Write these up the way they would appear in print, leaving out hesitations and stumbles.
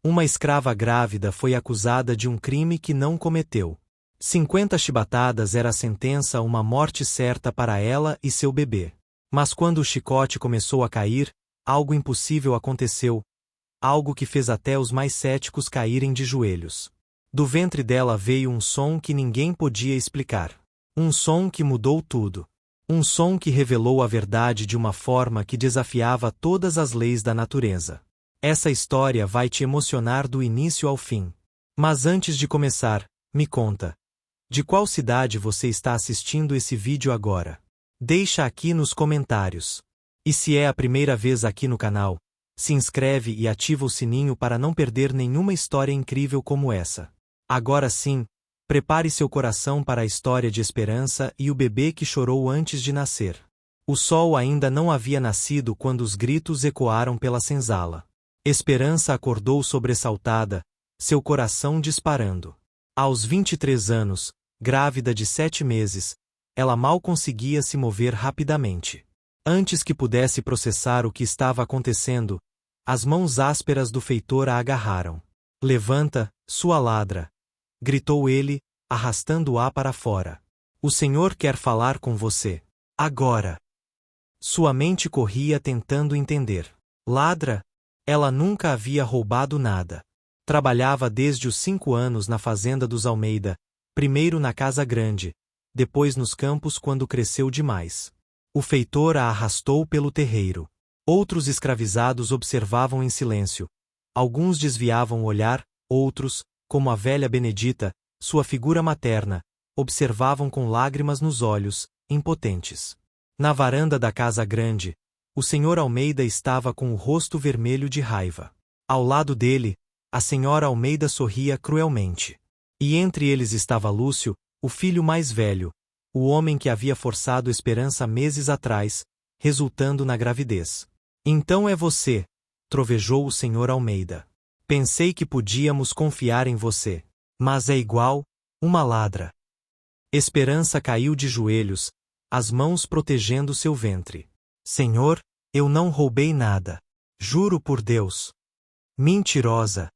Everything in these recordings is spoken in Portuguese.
Uma escrava grávida foi acusada de um crime que não cometeu. 50 chibatadas era a sentença a uma morte certa para ela e seu bebê. Mas quando o chicote começou a cair, algo impossível aconteceu, algo que fez até os mais céticos caírem de joelhos. Do ventre dela veio um som que ninguém podia explicar. Um som que mudou tudo. Um som que revelou a verdade de uma forma que desafiava todas as leis da natureza. Essa história vai te emocionar do início ao fim. Mas antes de começar, me conta. De qual cidade você está assistindo esse vídeo agora? Deixa aqui nos comentários. E se é a primeira vez aqui no canal, se inscreve e ativa o sininho para não perder nenhuma história incrível como essa. Agora sim, prepare seu coração para a história de Esperança e o bebê que chorou antes de nascer. O sol ainda não havia nascido quando os gritos ecoaram pela senzala. Esperança acordou sobressaltada, seu coração disparando. Aos 23 anos, grávida de 7 meses, ela mal conseguia se mover rapidamente. Antes que pudesse processar o que estava acontecendo, as mãos ásperas do feitor a agarraram. Levanta, sua ladra! Gritou ele, arrastando-a para fora. O Senhor quer falar com você. Agora! Sua mente corria tentando entender. Ladra? Ela nunca havia roubado nada. Trabalhava desde os 5 anos na fazenda dos Almeida, primeiro na casa grande, depois nos campos quando cresceu demais. O feitor a arrastou pelo terreiro. Outros escravizados observavam em silêncio. Alguns desviavam o olhar, outros, como a velha Benedita, sua figura materna, observavam com lágrimas nos olhos, impotentes. Na varanda da casa grande, o senhor Almeida estava com o rosto vermelho de raiva. Ao lado dele, a senhora Almeida sorria cruelmente. E entre eles estava Lúcio, o filho mais velho, o homem que havia forçado Esperança meses atrás, resultando na gravidez. Então é você, trovejou o senhor Almeida. Pensei que podíamos confiar em você. Mas é igual, uma ladra. Esperança caiu de joelhos, as mãos protegendo seu ventre. Senhor, eu não roubei nada. Juro por Deus. Mentirosa.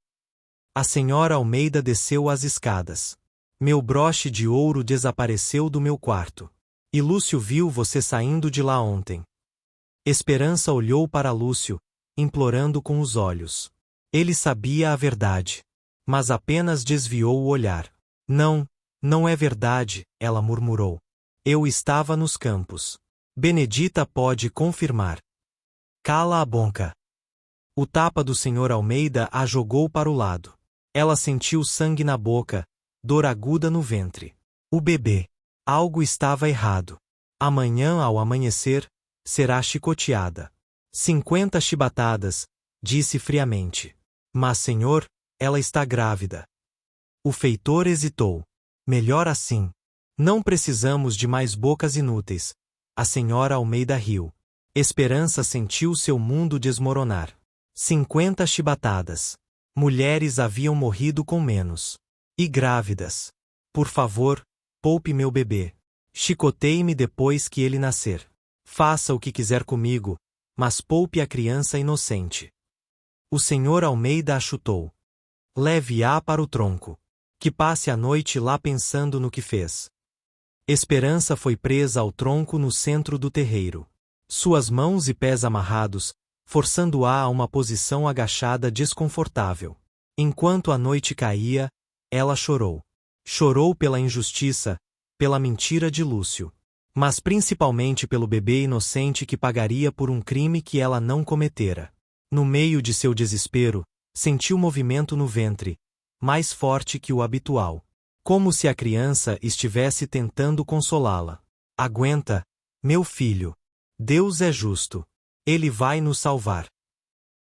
A senhora Almeida desceu as escadas. Meu broche de ouro desapareceu do meu quarto. E Lúcio viu você saindo de lá ontem. Esperança olhou para Lúcio, implorando com os olhos. Ele sabia a verdade. Mas apenas desviou o olhar. Não, não é verdade, ela murmurou. Eu estava nos campos. Benedita pode confirmar. Cala a boca. O tapa do senhor Almeida a jogou para o lado. Ela sentiu sangue na boca, dor aguda no ventre. O bebê. Algo estava errado. Amanhã ao amanhecer, será chicoteada. 50 chibatadas, disse friamente. Mas senhor, ela está grávida. O feitor hesitou. Melhor assim. Não precisamos de mais bocas inúteis. A senhora Almeida riu. Esperança sentiu seu mundo desmoronar. 50 chibatadas. Mulheres haviam morrido com menos. E grávidas. Por favor, poupe meu bebê. Chicoteie-me depois que ele nascer. Faça o que quiser comigo, mas poupe a criança inocente. O senhor Almeida a chutou. Leve-a para o tronco. Que passe a noite lá pensando no que fez. Esperança foi presa ao tronco no centro do terreiro. Suas mãos e pés amarrados, forçando-a a uma posição agachada desconfortável. Enquanto a noite caía, ela chorou. Chorou pela injustiça, pela mentira de Lúcio. Mas principalmente pelo bebê inocente que pagaria por um crime que ela não cometera. No meio de seu desespero, sentiu movimento no ventre, mais forte que o habitual. Como se a criança estivesse tentando consolá-la. Aguenta, meu filho. Deus é justo. Ele vai nos salvar.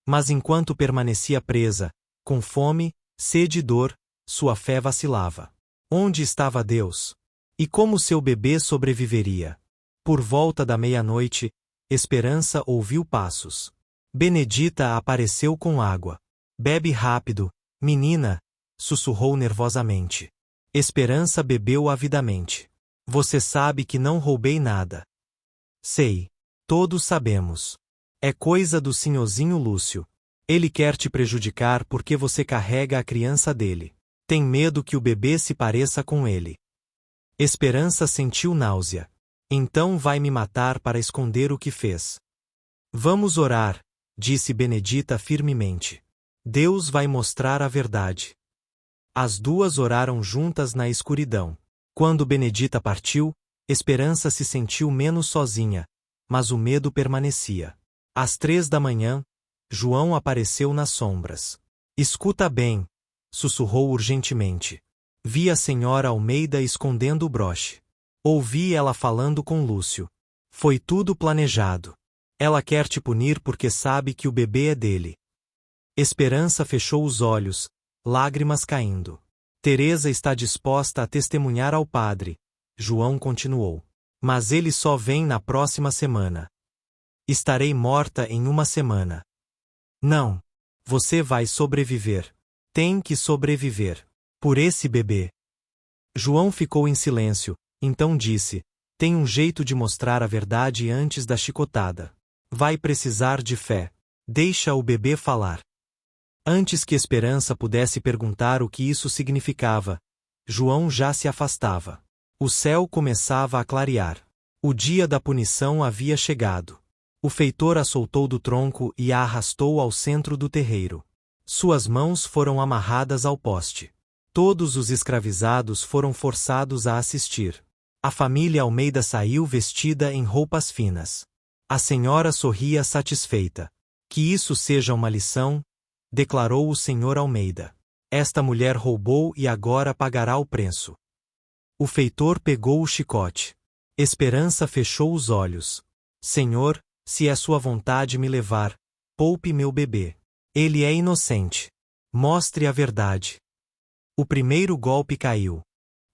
Mas enquanto permanecia presa, com fome, sede e dor, sua fé vacilava. Onde estava Deus? E como seu bebê sobreviveria? Por volta da meia-noite, Esperança ouviu passos. Benedita apareceu com água. Bebe rápido, menina, sussurrou nervosamente. Esperança bebeu avidamente. Você sabe que não roubei nada. Sei. Todos sabemos. É coisa do sinhozinho Lúcio. Ele quer te prejudicar porque você carrega a criança dele. Tem medo que o bebê se pareça com ele. Esperança sentiu náusea. Então vai me matar para esconder o que fez. Vamos orar, disse Benedita firmemente. Deus vai mostrar a verdade. As duas oraram juntas na escuridão. Quando Benedita partiu, Esperança se sentiu menos sozinha, mas o medo permanecia. Às 3 da manhã, João apareceu nas sombras. Escuta bem, sussurrou urgentemente. Vi a senhora Almeida escondendo o broche. Ouvi ela falando com Lúcio. Foi tudo planejado. Ela quer te punir porque sabe que o bebê é dele. Esperança fechou os olhos, lágrimas caindo. Teresa está disposta a testemunhar ao padre, João continuou. Mas ele só vem na próxima semana. Estarei morta em uma semana. Não. Você vai sobreviver. Tem que sobreviver. Por esse bebê. João ficou em silêncio, então disse: tem um jeito de mostrar a verdade antes da chicotada. Vai precisar de fé. Deixa o bebê falar. Antes que Esperança pudesse perguntar o que isso significava, João já se afastava. O céu começava a clarear. O dia da punição havia chegado. O feitor a soltou do tronco e a arrastou ao centro do terreiro. Suas mãos foram amarradas ao poste. Todos os escravizados foram forçados a assistir. A família Almeida saiu vestida em roupas finas. A senhora sorria satisfeita. Que isso seja uma lição, declarou o senhor Almeida. Esta mulher roubou e agora pagará o preço. O feitor pegou o chicote. Esperança fechou os olhos. Senhor, se é sua vontade me levar, poupe meu bebê. Ele é inocente. Mostre a verdade. O primeiro golpe caiu.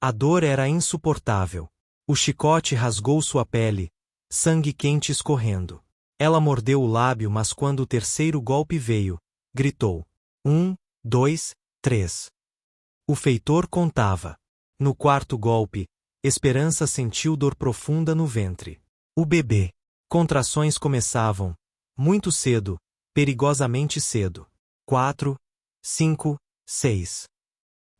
A dor era insuportável. O chicote rasgou sua pele, sangue quente escorrendo. Ela mordeu o lábio, mas quando o terceiro golpe veio, gritou: 1, 2, 3. O feitor contava. No quarto golpe, Esperança sentiu dor profunda no ventre. O bebê. Contrações começavam, muito cedo, perigosamente cedo. 4, 5, 6.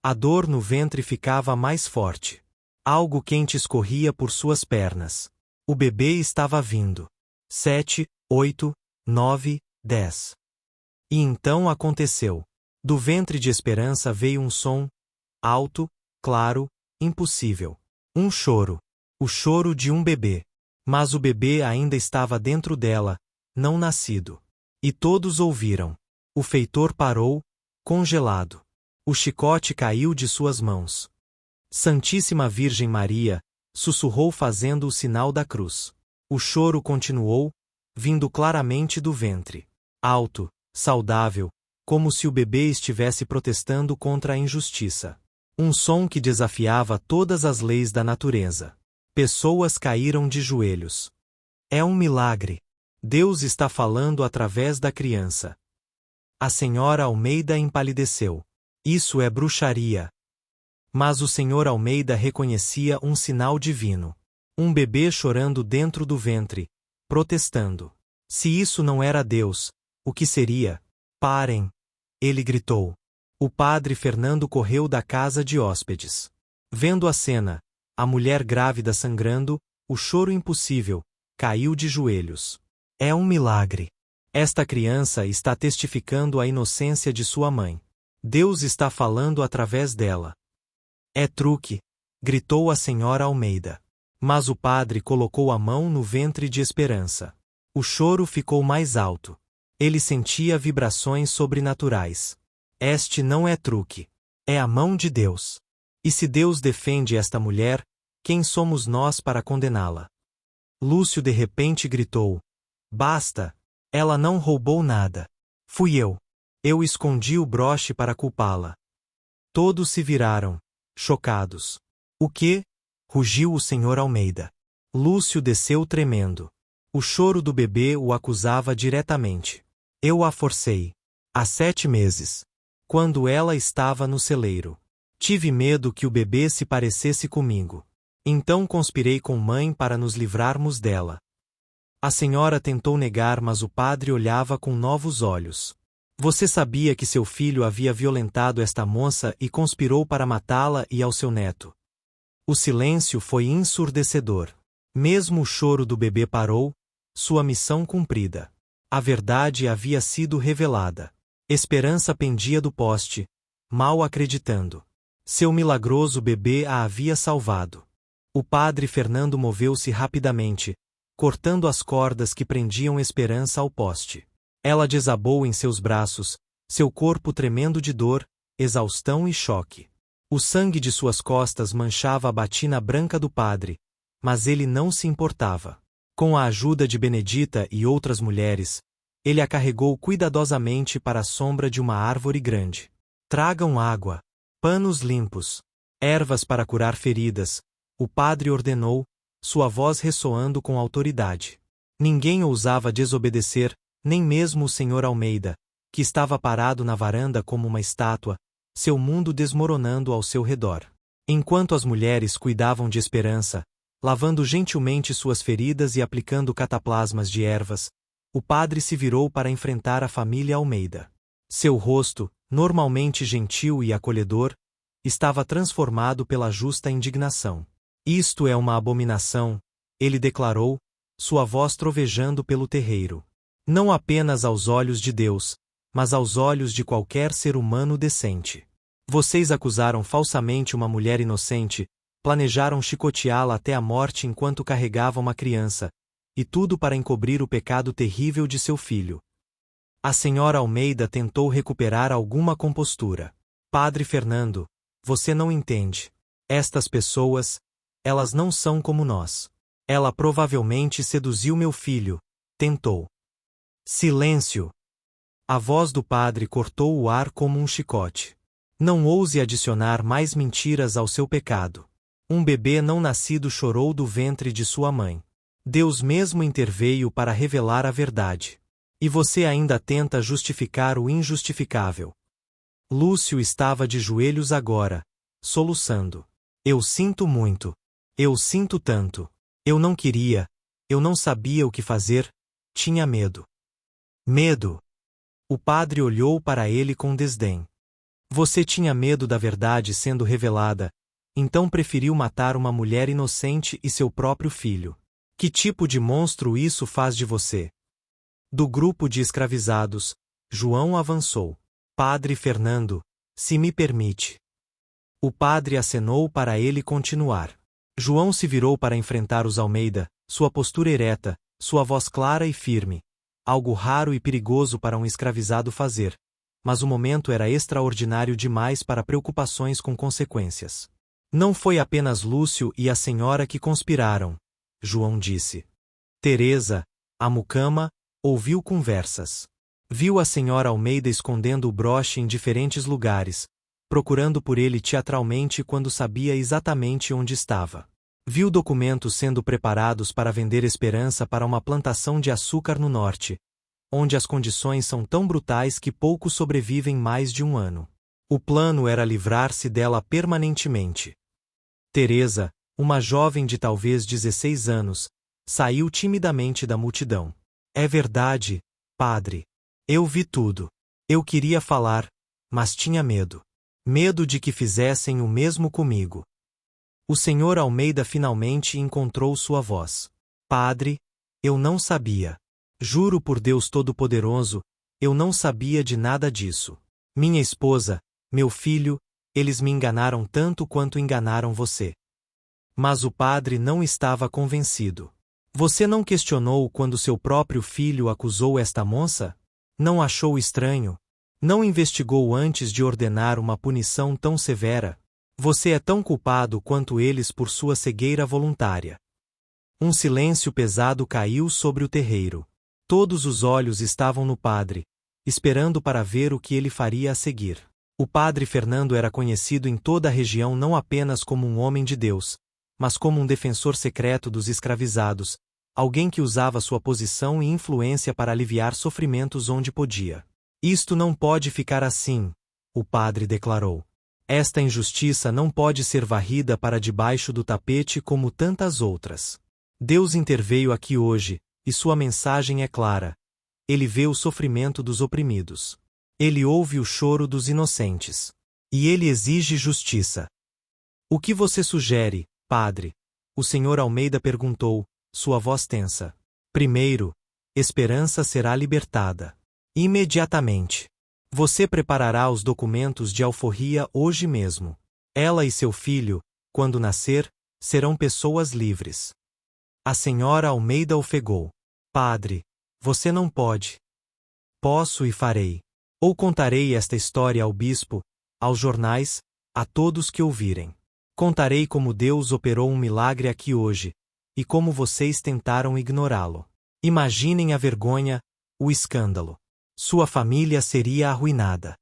A dor no ventre ficava mais forte. Algo quente escorria por suas pernas. O bebê estava vindo. 7, 8, 9, 10. E então aconteceu. Do ventre de Esperança veio um som, alto, claro, impossível. Um choro. O choro de um bebê. Mas o bebê ainda estava dentro dela, não nascido. E todos ouviram. O feitor parou, congelado. O chicote caiu de suas mãos. Santíssima Virgem Maria, sussurrou fazendo o sinal da cruz. O choro continuou, vindo claramente do ventre. Alto, saudável, como se o bebê estivesse protestando contra a injustiça. Um som que desafiava todas as leis da natureza. Pessoas caíram de joelhos. É um milagre. Deus está falando através da criança. A senhora Almeida empalideceu. Isso é bruxaria. Mas o senhor Almeida reconhecia um sinal divino. Um bebê chorando dentro do ventre, protestando. Se isso não era Deus, o que seria? Parem! Ele gritou. O padre Fernando correu da casa de hóspedes. Vendo a cena, a mulher grávida sangrando, o choro impossível, caiu de joelhos. É um milagre. Esta criança está testificando a inocência de sua mãe. Deus está falando através dela. É truque, gritou a senhora Almeida. Mas o padre colocou a mão no ventre de Esperança. O choro ficou mais alto. Ele sentia vibrações sobrenaturais. Este não é truque. É a mão de Deus. E se Deus defende esta mulher, quem somos nós para condená-la? Lúcio de repente gritou. Basta! Ela não roubou nada. Fui eu. Eu escondi o broche para culpá-la. Todos se viraram, chocados. O quê? Rugiu o senhor Almeida. Lúcio desceu tremendo. O choro do bebê o acusava diretamente. Eu a forcei. Há 7 meses. Quando ela estava no celeiro. Tive medo que o bebê se parecesse comigo. Então conspirei com mãe para nos livrarmos dela. A senhora tentou negar, mas o padre olhava com novos olhos. Você sabia que seu filho havia violentado esta moça e conspirou para matá-la e ao seu neto. O silêncio foi ensurdecedor. Mesmo o choro do bebê parou, sua missão cumprida. A verdade havia sido revelada. Esperança pendia do poste, mal acreditando. Seu milagroso bebê a havia salvado. O padre Fernando moveu-se rapidamente, cortando as cordas que prendiam Esperança ao poste. Ela desabou em seus braços, seu corpo tremendo de dor, exaustão e choque. O sangue de suas costas manchava a batina branca do padre, mas ele não se importava. Com a ajuda de Benedita e outras mulheres, ele a carregou cuidadosamente para a sombra de uma árvore grande. Tragam água, panos limpos, ervas para curar feridas, o padre ordenou, sua voz ressoando com autoridade. Ninguém ousava desobedecer, nem mesmo o Sr. Almeida, que estava parado na varanda como uma estátua, seu mundo desmoronando ao seu redor. Enquanto as mulheres cuidavam de Esperança, lavando gentilmente suas feridas e aplicando cataplasmas de ervas, o padre se virou para enfrentar a família Almeida. Seu rosto, normalmente gentil e acolhedor, estava transformado pela justa indignação. Isto é uma abominação, ele declarou, sua voz trovejando pelo terreiro. Não apenas aos olhos de Deus, mas aos olhos de qualquer ser humano decente. Vocês acusaram falsamente uma mulher inocente, planejaram chicoteá-la até a morte enquanto carregava uma criança, e tudo para encobrir o pecado terrível de seu filho. A senhora Almeida tentou recuperar alguma compostura. Padre Fernando, você não entende. Estas pessoas, elas não são como nós. Ela provavelmente seduziu meu filho, tentou. Silêncio! A voz do padre cortou o ar como um chicote. Não ouse adicionar mais mentiras ao seu pecado. Um bebê não nascido chorou do ventre de sua mãe. Deus mesmo interveio para revelar a verdade. E você ainda tenta justificar o injustificável. Lúcio estava de joelhos agora, soluçando. Eu sinto muito. Eu sinto tanto. Eu não queria. Eu não sabia o que fazer. Tinha medo. Medo. O padre olhou para ele com desdém. Você tinha medo da verdade sendo revelada, então preferiu matar uma mulher inocente e seu próprio filho. Que tipo de monstro isso faz de você? Do grupo de escravizados, João avançou. Padre Fernando, se me permite. O padre acenou para ele continuar. João se virou para enfrentar os Almeida, sua postura ereta, sua voz clara e firme. Algo raro e perigoso para um escravizado fazer, mas o momento era extraordinário demais para preocupações com consequências. Não foi apenas Lúcio e a senhora que conspiraram, João disse. Teresa, a mucama, ouviu conversas. Viu a senhora Almeida escondendo o broche em diferentes lugares, procurando por ele teatralmente quando sabia exatamente onde estava. Viu documentos sendo preparados para vender Esperança para uma plantação de açúcar no norte, onde as condições são tão brutais que poucos sobrevivem mais de um ano. O plano era livrar-se dela permanentemente. Teresa, uma jovem de talvez 16 anos, saiu timidamente da multidão. É verdade, padre. Eu vi tudo. Eu queria falar, mas tinha medo. Medo de que fizessem o mesmo comigo. O senhor Almeida finalmente encontrou sua voz. Padre, eu não sabia. Juro por Deus Todo-Poderoso, eu não sabia de nada disso. Minha esposa, meu filho, eles me enganaram tanto quanto enganaram você. Mas o padre não estava convencido. Você não questionou quando seu próprio filho acusou esta moça? Não achou estranho? Não investigou antes de ordenar uma punição tão severa? Você é tão culpado quanto eles por sua cegueira voluntária. Um silêncio pesado caiu sobre o terreiro. Todos os olhos estavam no padre, esperando para ver o que ele faria a seguir. O padre Fernando era conhecido em toda a região não apenas como um homem de Deus, mas como um defensor secreto dos escravizados, alguém que usava sua posição e influência para aliviar sofrimentos onde podia. Isto não pode ficar assim, o padre declarou. Esta injustiça não pode ser varrida para debaixo do tapete como tantas outras. Deus interveio aqui hoje, e sua mensagem é clara. Ele vê o sofrimento dos oprimidos. Ele ouve o choro dos inocentes. E ele exige justiça. O que você sugere, padre? O Sr. Almeida perguntou, sua voz tensa. Primeiro, Esperança será libertada. Imediatamente. Você preparará os documentos de alforria hoje mesmo. Ela e seu filho, quando nascer, serão pessoas livres. A senhora Almeida ofegou. Padre, você não pode. Posso e farei. Ou contarei esta história ao bispo, aos jornais, a todos que ouvirem. Contarei como Deus operou um milagre aqui hoje, e como vocês tentaram ignorá-lo. Imaginem a vergonha, o escândalo. Sua família seria arruinada.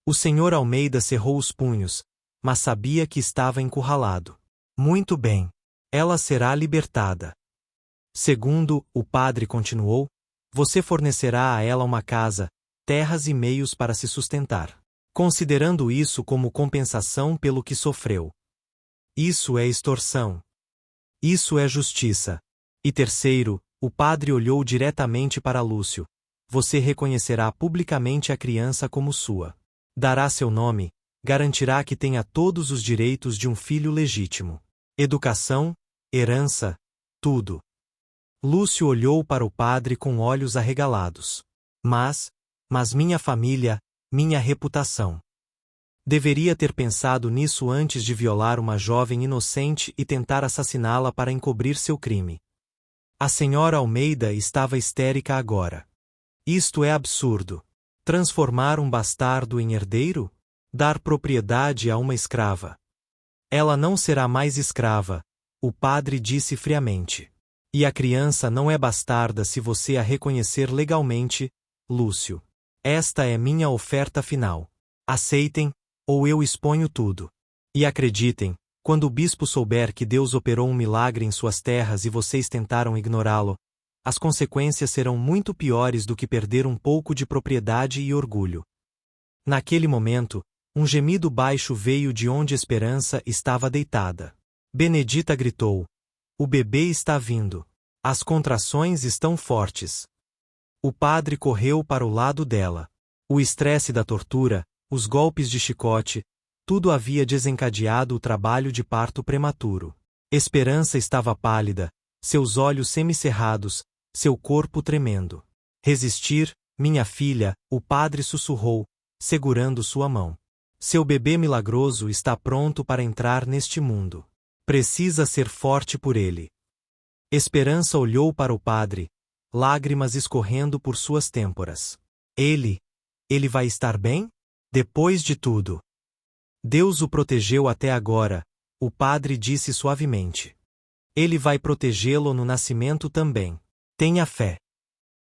O Sr. Almeida cerrou os punhos, mas sabia que estava encurralado. Muito bem. Ela será libertada. Segundo, o padre continuou, você fornecerá a ela uma casa, terras e meios para se sustentar, considerando isso como compensação pelo que sofreu. Isso é extorsão. Isso é justiça. E terceiro, o padre olhou diretamente para Lúcio. Você reconhecerá publicamente a criança como sua. Dará seu nome, garantirá que tenha todos os direitos de um filho legítimo. Educação, herança, tudo. Lúcio olhou para o padre com olhos arregalados. Mas minha família, minha reputação. Deveria ter pensado nisso antes de violar uma jovem inocente e tentar assassiná-la para encobrir seu crime. A senhora Almeida estava histérica agora. Isto é absurdo. Transformar um bastardo em herdeiro? Dar propriedade a uma escrava. Ela não será mais escrava, o padre disse friamente. E a criança não é bastarda se você a reconhecer legalmente, Lúcio. Esta é minha oferta final. Aceitem, ou eu exponho tudo. E acreditem, quando o bispo souber que Deus operou um milagre em suas terras e vocês tentaram ignorá-lo, as consequências serão muito piores do que perder um pouco de propriedade e orgulho. Naquele momento, um gemido baixo veio de onde Esperança estava deitada. Benedita gritou. O bebê está vindo. As contrações estão fortes. O padre correu para o lado dela. O estresse da tortura, os golpes de chicote, tudo havia desencadeado o trabalho de parto prematuro. Esperança estava pálida, seus olhos semicerrados, seu corpo tremendo. Resistir, minha filha, o padre sussurrou, segurando sua mão. Seu bebê milagroso está pronto para entrar neste mundo. Precisa ser forte por ele. Esperança olhou para o padre, lágrimas escorrendo por suas têmporas. Ele vai estar bem? Depois de tudo. Deus o protegeu até agora, o padre disse suavemente. Ele vai protegê-lo no nascimento também. Tenha fé.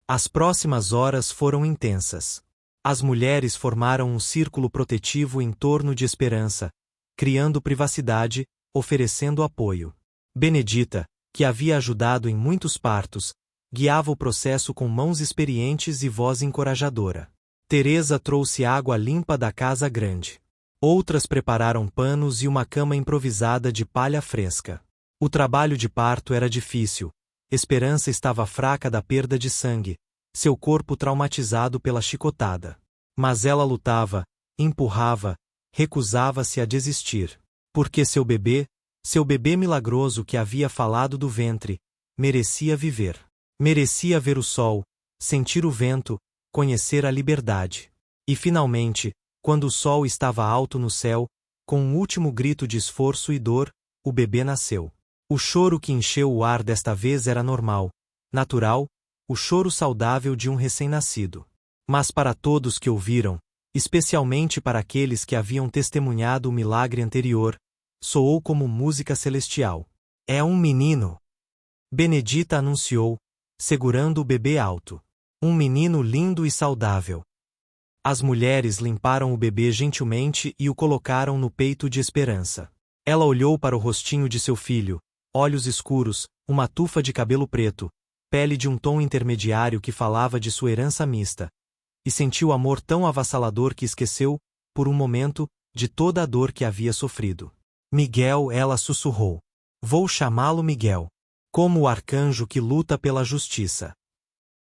As próximas horas foram intensas. As mulheres formaram um círculo protetivo em torno de Esperança, criando privacidade, oferecendo apoio. Benedita, que havia ajudado em muitos partos, guiava o processo com mãos experientes e voz encorajadora. Teresa trouxe água limpa da casa grande. Outras prepararam panos e uma cama improvisada de palha fresca. O trabalho de parto era difícil. Esperança estava fraca da perda de sangue, seu corpo traumatizado pela chicotada. Mas ela lutava, empurrava, recusava-se a desistir. Porque seu bebê milagroso que havia falado do ventre, merecia viver. Merecia ver o sol, sentir o vento, conhecer a liberdade. E finalmente, quando o sol estava alto no céu, com um último grito de esforço e dor, o bebê nasceu. O choro que encheu o ar desta vez era normal, natural, o choro saudável de um recém-nascido. Mas para todos que ouviram, especialmente para aqueles que haviam testemunhado o milagre anterior, soou como música celestial. É um menino! Benedita anunciou, segurando o bebê alto. Um menino lindo e saudável. As mulheres limparam o bebê gentilmente e o colocaram no peito de Esperança. Ela olhou para o rostinho de seu filho, olhos escuros, uma tufa de cabelo preto, pele de um tom intermediário que falava de sua herança mista, e sentiu amor tão avassalador que esqueceu, por um momento, de toda a dor que havia sofrido. Miguel, ela sussurrou. Vou chamá-lo Miguel. Como o arcanjo que luta pela justiça.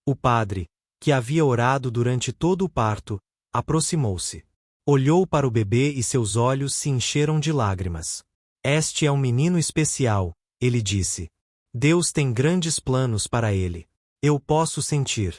O padre, que havia orado durante todo o parto, Aproximou-se. Olhou para o bebê e seus olhos se encheram de lágrimas. Este é um menino especial, ele disse. Deus tem grandes planos para ele. Eu posso sentir.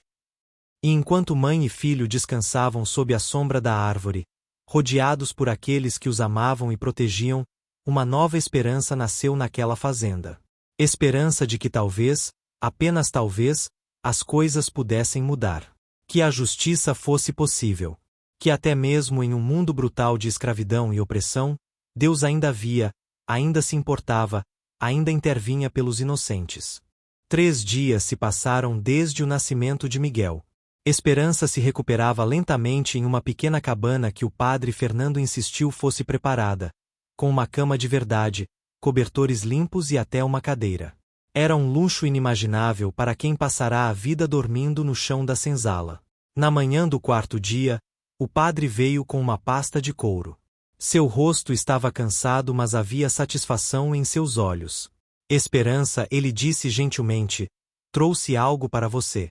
E enquanto mãe e filho descansavam sob a sombra da árvore, rodeados por aqueles que os amavam e protegiam, uma nova esperança nasceu naquela fazenda. Esperança de que talvez, apenas talvez, as coisas pudessem mudar. Que a justiça fosse possível. Que até mesmo em um mundo brutal de escravidão e opressão, Deus ainda via, ainda se importava, ainda intervinha pelos inocentes. 3 dias se passaram desde o nascimento de Miguel. Esperança se recuperava lentamente em uma pequena cabana que o padre Fernando insistiu fosse preparada, com uma cama de verdade, cobertores limpos e até uma cadeira. Era um luxo inimaginável para quem passará a vida dormindo no chão da senzala. Na manhã do 4º dia, o padre veio com uma pasta de couro. Seu rosto estava cansado, mas havia satisfação em seus olhos. Esperança, ele disse gentilmente, trouxe algo para você.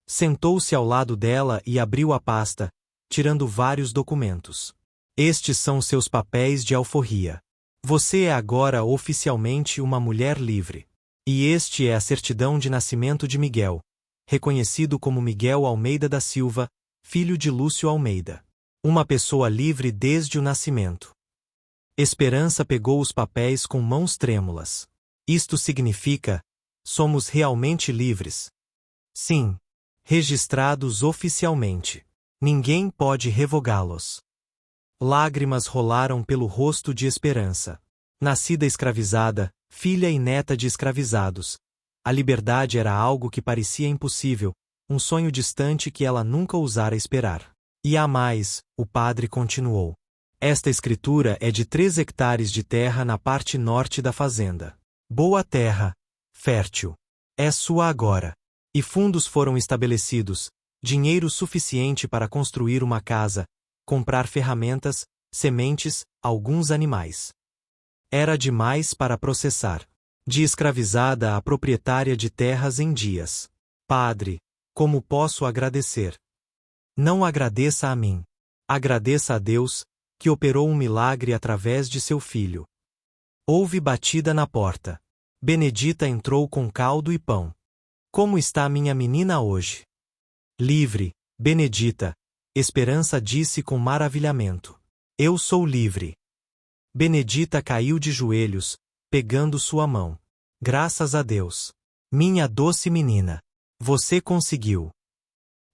Sentou-se ao lado dela e abriu a pasta, tirando vários documentos. Estes são seus papéis de alforria. Você é agora oficialmente uma mulher livre. E este é a certidão de nascimento de Miguel, reconhecido como Miguel Almeida da Silva, filho de Lúcio Almeida. Uma pessoa livre desde o nascimento. Esperança pegou os papéis com mãos trêmulas. Isto significa: somos realmente livres. Sim. Registrados oficialmente. Ninguém pode revogá-los. Lágrimas rolaram pelo rosto de Esperança. Nascida escravizada, filha e neta de escravizados, a liberdade era algo que parecia impossível, um sonho distante que ela nunca ousara esperar. E há mais, o padre continuou. Esta escritura é de 3 hectares de terra na parte norte da fazenda. Boa terra, fértil. É sua agora. E fundos foram estabelecidos, dinheiro suficiente para construir uma casa, comprar ferramentas, sementes, alguns animais. Era demais para processar. De escravizada a proprietária de terras em dias. Padre, como posso agradecer? Não agradeça a mim. Agradeça a Deus, que operou um milagre através de seu filho. Houve batida na porta. Benedita entrou com caldo e pão. Como está minha menina hoje? Livre, Benedita, Esperança disse com maravilhamento. Eu sou livre. Benedita caiu de joelhos, pegando sua mão. Graças a Deus. Minha doce menina. Você conseguiu.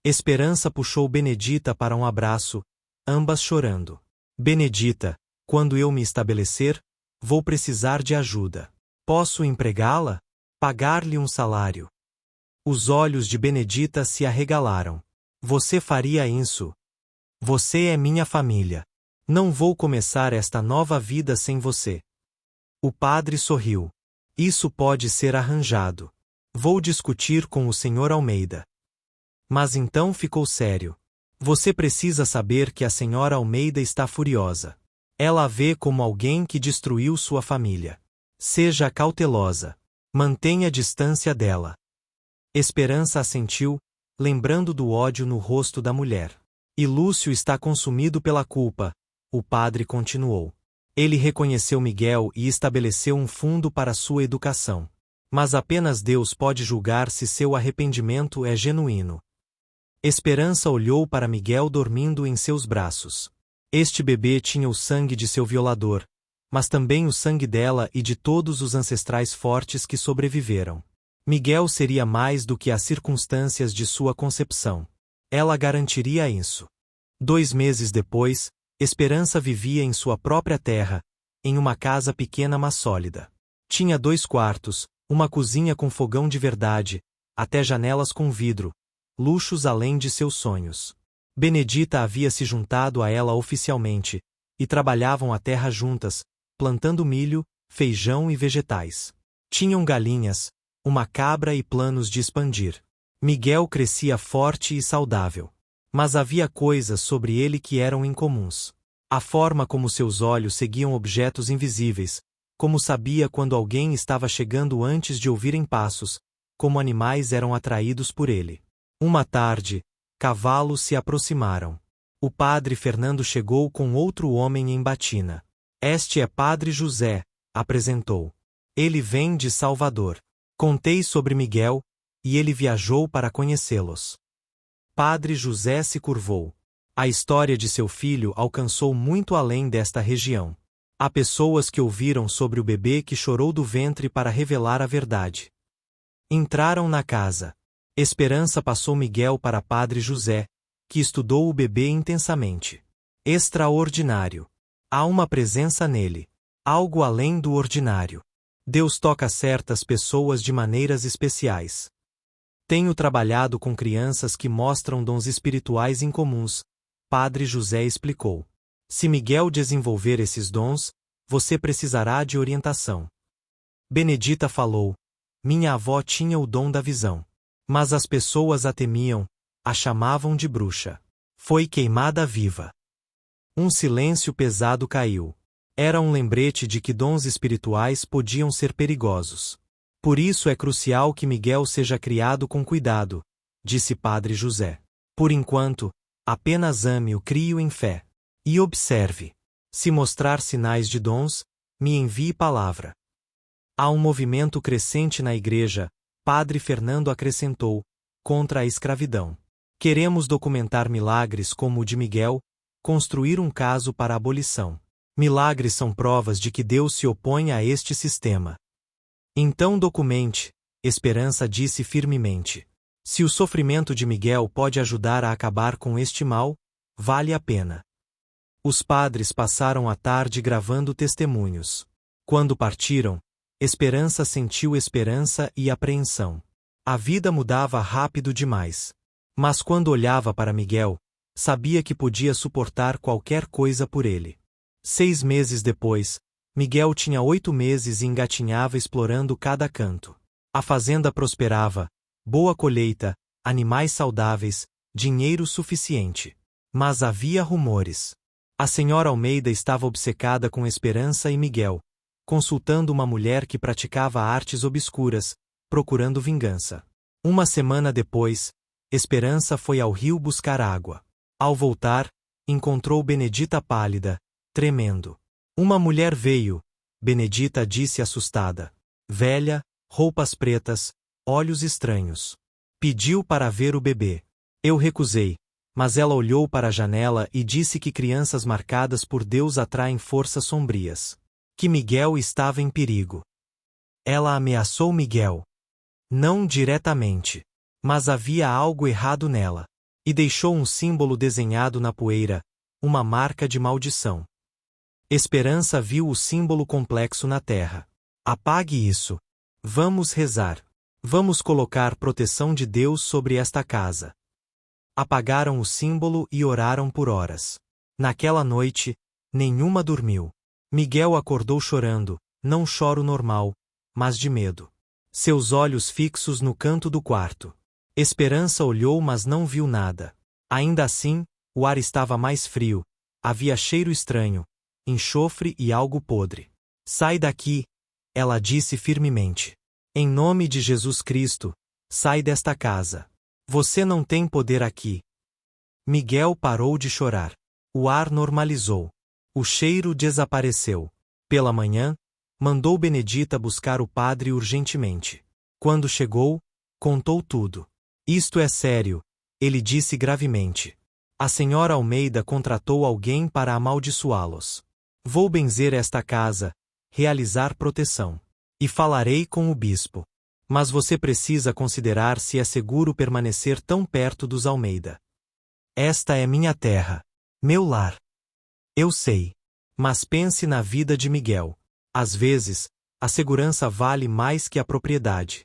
Esperança puxou Benedita para um abraço, ambas chorando. Benedita, quando eu me estabelecer, vou precisar de ajuda. Posso empregá-la? Pagar-lhe um salário? Os olhos de Benedita se arregalaram. Você faria isso? Você é minha família. Não vou começar esta nova vida sem você. O padre sorriu. Isso pode ser arranjado. Vou discutir com o Sr. Almeida. Mas então ficou sério. Você precisa saber que a Sra. Almeida está furiosa. Ela a vê como alguém que destruiu sua família. Seja cautelosa. Mantenha distância dela. Esperança assentiu, lembrando do ódio no rosto da mulher. E Lúcio está consumido pela culpa, o padre continuou. Ele reconheceu Miguel e estabeleceu um fundo para sua educação. Mas apenas Deus pode julgar se seu arrependimento é genuíno. Esperança olhou para Miguel dormindo em seus braços. Este bebê tinha o sangue de seu violador, mas também o sangue dela e de todos os ancestrais fortes que sobreviveram. Miguel seria mais do que as circunstâncias de sua concepção. Ela garantiria isso. 2 meses depois, Esperança vivia em sua própria terra, em uma casa pequena mas sólida. Tinha 2 quartos, uma cozinha com fogão de verdade, até janelas com vidro, luxos além de seus sonhos. Benedita havia se juntado a ela oficialmente, e trabalhavam a terra juntas, plantando milho, feijão e vegetais. Tinham galinhas, uma cabra e planos de expandir. Miguel crescia forte e saudável. Mas havia coisas sobre ele que eram incomuns. A forma como seus olhos seguiam objetos invisíveis, como sabia quando alguém estava chegando antes de ouvirem passos, como animais eram atraídos por ele. Uma tarde, cavalos se aproximaram. O padre Fernando chegou com outro homem em batina. Este é Padre José, apresentou. Ele vem de Salvador. Contei sobre Miguel, e ele viajou para conhecê-los. Padre José se curvou. A história de seu filho alcançou muito além desta região. Há pessoas que ouviram sobre o bebê que chorou do ventre para revelar a verdade. Entraram na casa. Esperança passou Miguel para Padre José, que estudou o bebê intensamente. Extraordinário. Há uma presença nele. Algo além do ordinário. Deus toca certas pessoas de maneiras especiais. Tenho trabalhado com crianças que mostram dons espirituais incomuns, Padre José explicou. Se Miguel desenvolver esses dons, você precisará de orientação. Benedita falou. Minha avó tinha o dom da visão. Mas as pessoas a temiam, a chamavam de bruxa. Foi queimada viva. Um silêncio pesado caiu. Era um lembrete de que dons espirituais podiam ser perigosos. Por isso é crucial que Miguel seja criado com cuidado, disse Padre José. Por enquanto, apenas ame-o, crie-o em fé. E observe. Se mostrar sinais de dons, me envie palavra. Há um movimento crescente na igreja, Padre Fernando acrescentou, contra a escravidão. Queremos documentar milagres como o de Miguel, construir um caso para a abolição. Milagres são provas de que Deus se opõe a este sistema. Então documente, Esperança disse firmemente. Se o sofrimento de Miguel pode ajudar a acabar com este mal, vale a pena. Os padres passaram a tarde gravando testemunhos. Quando partiram, Esperança sentiu esperança e apreensão. A vida mudava rápido demais. Mas quando olhava para Miguel, sabia que podia suportar qualquer coisa por ele. 6 meses depois, Miguel tinha 8 meses e engatinhava explorando cada canto. A fazenda prosperava, boa colheita, animais saudáveis, dinheiro suficiente. Mas havia rumores. A senhora Almeida estava obcecada com Esperança e Miguel, consultando uma mulher que praticava artes obscuras, procurando vingança. Uma semana depois, Esperança foi ao rio buscar água. Ao voltar, encontrou Benedita pálida, tremendo. Uma mulher veio, Benedita disse assustada. Velha, roupas pretas, olhos estranhos. Pediu para ver o bebê. Eu recusei, mas ela olhou para a janela e disse que crianças marcadas por Deus atraem forças sombrias. Que Miguel estava em perigo. Ela ameaçou Miguel. Não diretamente. Mas havia algo errado nela. E deixou um símbolo desenhado na poeira, uma marca de maldição. Esperança viu o símbolo complexo na terra. Apague isso. Vamos rezar. Vamos colocar proteção de Deus sobre esta casa. Apagaram o símbolo e oraram por horas. Naquela noite, nenhuma dormiu. Miguel acordou chorando, não choro normal, mas de medo. Seus olhos fixos no canto do quarto. Esperança olhou, mas não viu nada. Ainda assim, o ar estava mais frio, havia cheiro estranho, enxofre e algo podre. Sai daqui, ela disse firmemente. Em nome de Jesus Cristo, sai desta casa. Você não tem poder aqui. Miguel parou de chorar. O ar normalizou. O cheiro desapareceu. Pela manhã, mandou Benedita buscar o padre urgentemente. Quando chegou, contou tudo. Isto é sério, ele disse gravemente. A senhora Almeida contratou alguém para amaldiçoá-los. Vou benzer esta casa, realizar proteção. E falarei com o bispo. Mas você precisa considerar se é seguro permanecer tão perto dos Almeida. Esta é minha terra, meu lar. Eu sei. Mas pense na vida de Miguel. Às vezes, a segurança vale mais que a propriedade.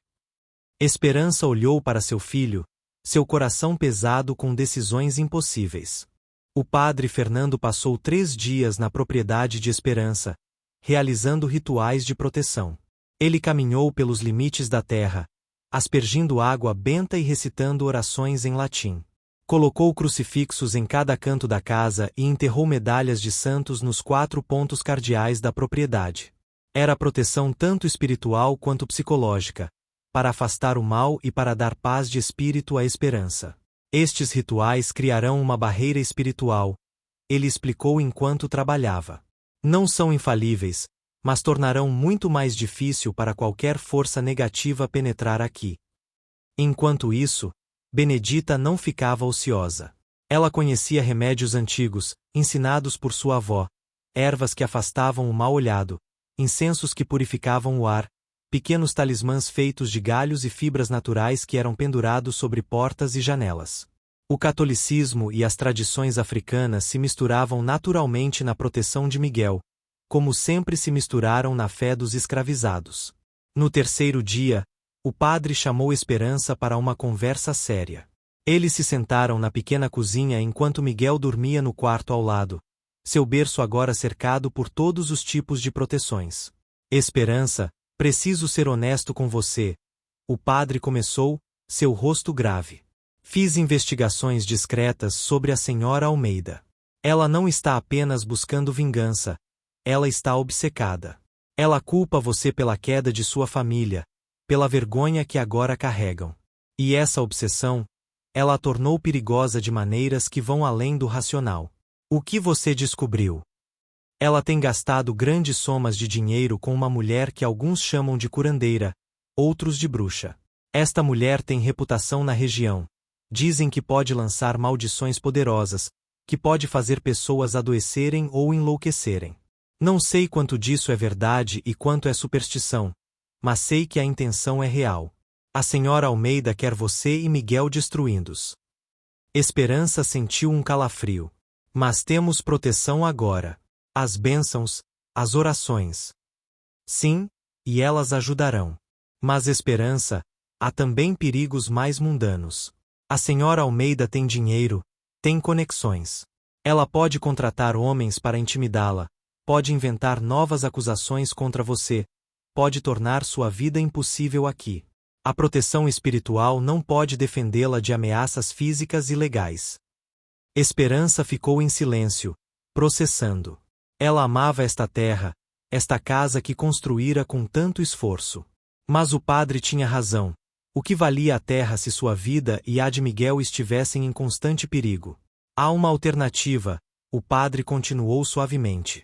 Esperança olhou para seu filho, seu coração pesado com decisões impossíveis. O padre Fernando passou 3 dias na propriedade de Esperança, realizando rituais de proteção. Ele caminhou pelos limites da terra, aspergindo água benta e recitando orações em latim. Colocou crucifixos em cada canto da casa e enterrou medalhas de santos nos 4 pontos cardeais da propriedade. Era proteção tanto espiritual quanto psicológica, para afastar o mal e para dar paz de espírito à Esperança. Estes rituais criarão uma barreira espiritual, ele explicou enquanto trabalhava. Não são infalíveis, mas tornarão muito mais difícil para qualquer força negativa penetrar aqui. Enquanto isso, Benedita não ficava ociosa. Ela conhecia remédios antigos, ensinados por sua avó, ervas que afastavam o mal-olhado, incensos que purificavam o ar, pequenos talismãs feitos de galhos e fibras naturais que eram pendurados sobre portas e janelas. O catolicismo e as tradições africanas se misturavam naturalmente na proteção de Miguel, como sempre se misturaram na fé dos escravizados. No terceiro dia, o padre chamou Esperança para uma conversa séria. Eles se sentaram na pequena cozinha enquanto Miguel dormia no quarto ao lado, seu berço agora cercado por todos os tipos de proteções. Esperança, preciso ser honesto com você, o padre começou, seu rosto grave. Fiz investigações discretas sobre a senhora Almeida. Ela não está apenas buscando vingança, ela está obcecada. Ela culpa você pela queda de sua família, pela vergonha que agora carregam. E essa obsessão, ela a tornou perigosa de maneiras que vão além do racional. O que você descobriu? Ela tem gastado grandes somas de dinheiro com uma mulher que alguns chamam de curandeira, outros de bruxa. Esta mulher tem reputação na região. Dizem que pode lançar maldições poderosas, que pode fazer pessoas adoecerem ou enlouquecerem. Não sei quanto disso é verdade e quanto é superstição, mas sei que a intenção é real. A senhora Almeida quer você e Miguel destruindo-os. Esperança sentiu um calafrio. Mas temos proteção agora. As bênçãos, as orações. Sim, e elas ajudarão. Mas Esperança, há também perigos mais mundanos. A senhora Almeida tem dinheiro, tem conexões. Ela pode contratar homens para intimidá-la, pode inventar novas acusações contra você, pode tornar sua vida impossível aqui. A proteção espiritual não pode defendê-la de ameaças físicas e legais. Esperança ficou em silêncio, processando. Ela amava esta terra, esta casa que construíra com tanto esforço. Mas o padre tinha razão. O que valia a terra se sua vida e a de Miguel estivessem em constante perigo? Há uma alternativa, o padre continuou suavemente.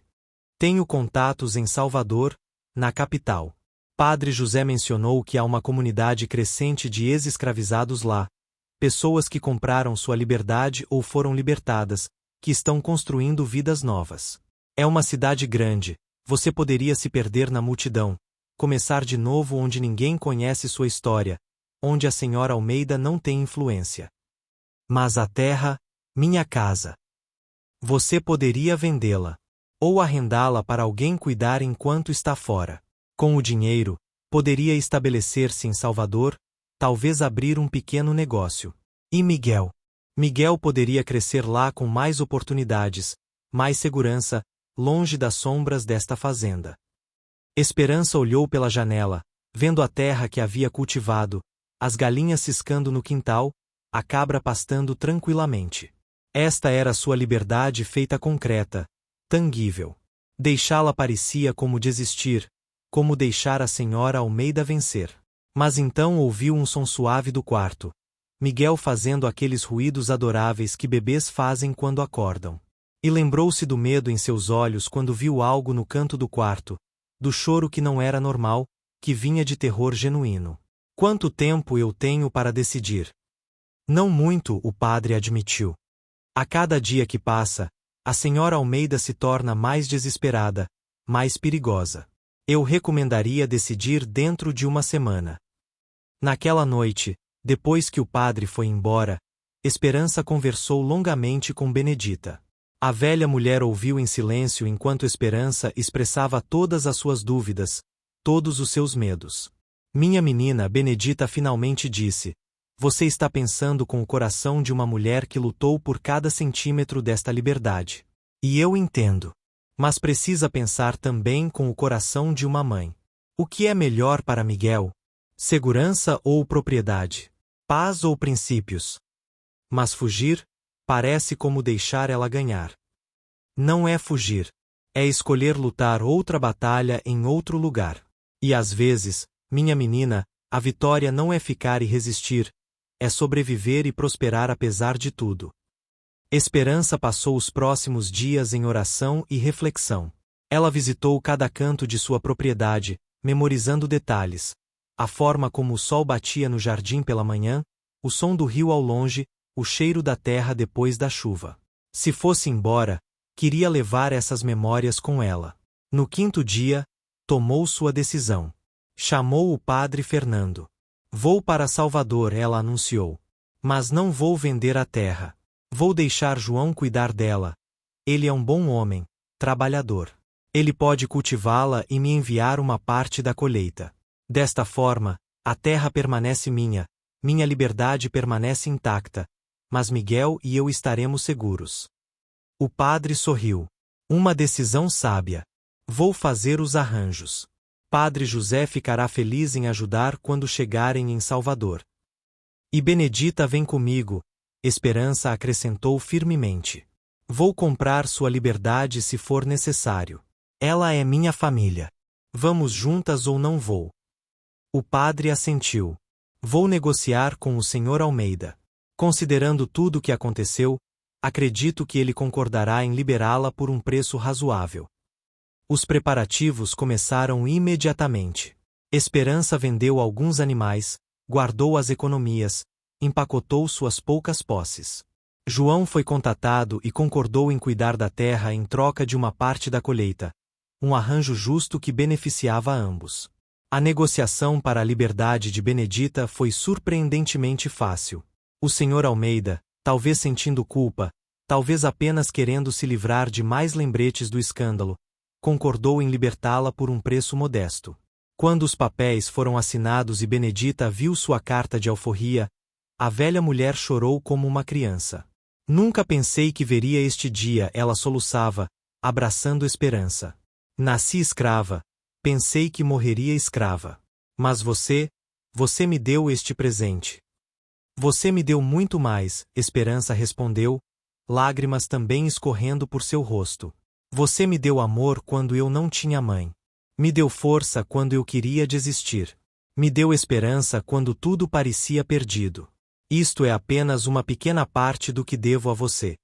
Tenho contatos em Salvador, na capital. Padre José mencionou que há uma comunidade crescente de ex-escravizados lá, pessoas que compraram sua liberdade ou foram libertadas, que estão construindo vidas novas. É uma cidade grande, você poderia se perder na multidão, começar de novo onde ninguém conhece sua história, onde a senhora Almeida não tem influência. Mas a terra, minha casa. Você poderia vendê-la. Ou arrendá-la para alguém cuidar enquanto está fora. Com o dinheiro, poderia estabelecer-se em Salvador, talvez abrir um pequeno negócio. E Miguel? Miguel poderia crescer lá com mais oportunidades, mais segurança, longe das sombras desta fazenda. Esperança olhou pela janela, vendo a terra que havia cultivado, as galinhas ciscando no quintal, a cabra pastando tranquilamente. Esta era sua liberdade feita concreta, tangível. Deixá-la parecia como desistir, como deixar a senhora Almeida vencer. Mas então ouviu um som suave do quarto. Miguel fazendo aqueles ruídos adoráveis que bebês fazem quando acordam. E lembrou-se do medo em seus olhos quando viu algo no canto do quarto, do choro que não era normal, que vinha de terror genuíno. Quanto tempo eu tenho para decidir? Não muito, o padre admitiu. A cada dia que passa, a senhora Almeida se torna mais desesperada, mais perigosa. Eu recomendaria decidir dentro de uma semana. Naquela noite, depois que o padre foi embora, Esperança conversou longamente com Benedita. A velha mulher ouviu em silêncio enquanto Esperança expressava todas as suas dúvidas, todos os seus medos. Minha menina, Benedita finalmente disse, você está pensando com o coração de uma mulher que lutou por cada centímetro desta liberdade. E eu entendo. Mas precisa pensar também com o coração de uma mãe. O que é melhor para Miguel? Segurança ou propriedade? Paz ou princípios? Mas fugir? Parece como deixar ela ganhar. Não é fugir. É escolher lutar outra batalha em outro lugar. E às vezes, minha menina, a vitória não é ficar e resistir, é sobreviver e prosperar apesar de tudo. Esperança passou os próximos dias em oração e reflexão. Ela visitou cada canto de sua propriedade, memorizando detalhes: a forma como o sol batia no jardim pela manhã, o som do rio ao longe, o cheiro da terra depois da chuva. Se fosse embora, queria levar essas memórias com ela. No quinto dia, tomou sua decisão. Chamou o padre Fernando. Vou para Salvador, ela anunciou. Mas não vou vender a terra. Vou deixar João cuidar dela. Ele é um bom homem, trabalhador. Ele pode cultivá-la e me enviar uma parte da colheita. Desta forma, a terra permanece minha liberdade permanece intacta, mas Miguel e eu estaremos seguros. O padre sorriu. Uma decisão sábia. Vou fazer os arranjos. Padre José ficará feliz em ajudar quando chegarem em Salvador. E Benedita vem comigo, Esperança acrescentou firmemente. Vou comprar sua liberdade se for necessário. Ela é minha família. Vamos juntas ou não vou? O padre assentiu. Vou negociar com o Sr. Almeida. Considerando tudo o que aconteceu, acredito que ele concordará em liberá-la por um preço razoável. Os preparativos começaram imediatamente. Esperança vendeu alguns animais, guardou as economias, empacotou suas poucas posses. João foi contatado e concordou em cuidar da terra em troca de uma parte da colheita, um arranjo justo que beneficiava a ambos. A negociação para a liberdade de Benedita foi surpreendentemente fácil. O Sr. Almeida, talvez sentindo culpa, talvez apenas querendo se livrar de mais lembretes do escândalo, concordou em libertá-la por um preço modesto. Quando os papéis foram assinados e Benedita viu sua carta de alforria, a velha mulher chorou como uma criança. Nunca pensei que veria este dia, ela soluçava, abraçando Esperança. Nasci escrava, pensei que morreria escrava. Mas você me deu este presente. Você me deu muito mais, Esperança respondeu, lágrimas também escorrendo por seu rosto. Você me deu amor quando eu não tinha mãe. Me deu força quando eu queria desistir. Me deu esperança quando tudo parecia perdido. Isto é apenas uma pequena parte do que devo a você.